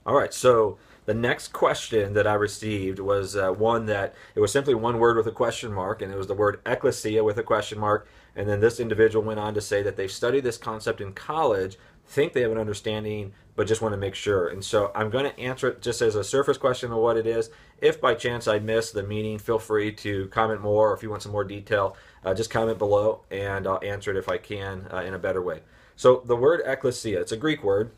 All right, so the next question that I received was one that it was simply one word with a question mark, and it was the word ekklesia with a question mark. And then this individual went on to say that they've studied this concept in college, think they have an understanding, but just want to make sure. And so I'm going to answer it just as a surface question of what it is. If by chance I miss the meaning, feel free to comment more, or if you want some more detail, just comment below, and I'll answer it if I can in a better way. So the word ekklesia, it's a Greek word,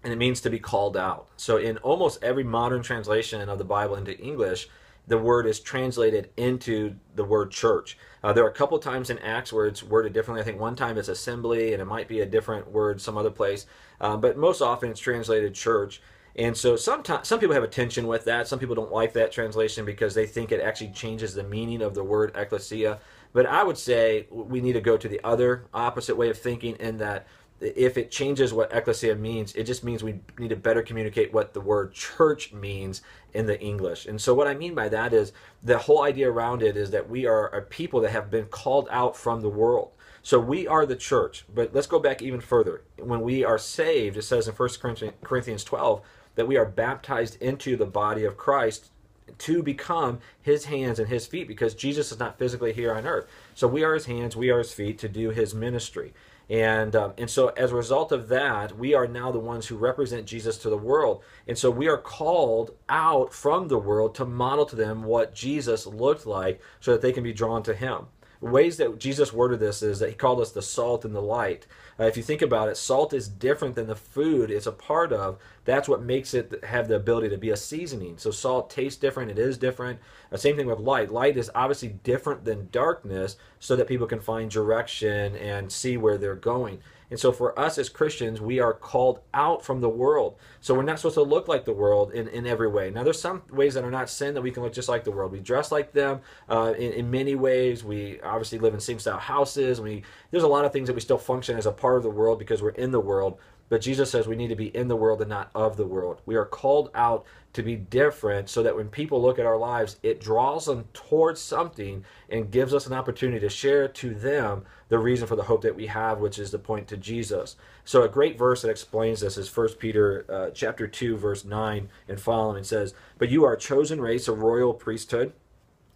and it means to be called out. So in almost every modern translation of the Bible into English, the word is translated into the word church. There are a couple times in Acts where it's worded differently. I think one time it's assembly, and it might be a different word some other place. But most often it's translated church. And so sometimes some people have a tension with that. Some people don't like that translation because they think it actually changes the meaning of the word ekklesia. But I would say we need to go to the other opposite way of thinking, in that if it changes what ekklesia means, it just means we need to better communicate what the word church means in the English. And so what I mean by that is the whole idea around it is that we are a people that have been called out from the world. So we are the church. But let's go back even further. When we are saved, it says in 1 Corinthians 12 that we are baptized into the body of Christ to become his hands and his feet, because Jesus is not physically here on earth. So we are his hands, we are his feet to do his ministry. And so as a result of that, we are now the ones who represent Jesus to the world. And so we are called out from the world to model to them what Jesus looked like so that they can be drawn to him. Ways that Jesus worded this is that he called us the salt and the light. If you think about it, salt is different than the food it's a part of. That's what makes it have the ability to be a seasoning. So salt tastes different, it is different. Same thing with light. Light is obviously different than darkness so that people can find direction and see where they're going. And so for us as Christians, we are called out from the world. So we're not supposed to look like the world in every way. Now there's some ways that are not sin that we can look just like the world. We dress like them in many ways. We obviously live in same style houses. There's a lot of things that we still function as a part of the world because we're in the world. But Jesus says we need to be in the world and not of the world. We are called out to be different so that when people look at our lives, it draws them towards something and gives us an opportunity to share to them the reason for the hope that we have, which is to point to Jesus. So a great verse that explains this is 1 Peter chapter 2, verse 9 and following. It says, "But you are a chosen race, a royal priesthood,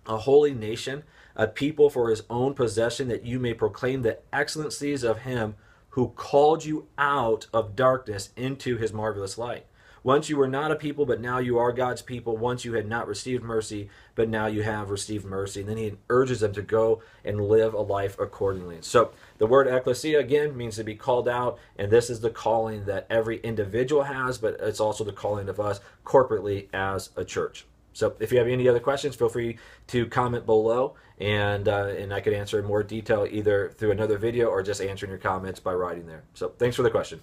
a holy nation, a people for his own possession, that you may proclaim the excellencies of him who called you out of darkness into his marvelous light. Once you were not a people, but now you are God's people. Once you had not received mercy, but now you have received mercy." And then he urges them to go and live a life accordingly. So the word ekklesia, again, means to be called out, and this is the calling that every individual has, but it's also the calling of us corporately as a church. So if you have any other questions, feel free to comment below, and I could answer in more detail either through another video or just answering your comments by writing there. So thanks for the question.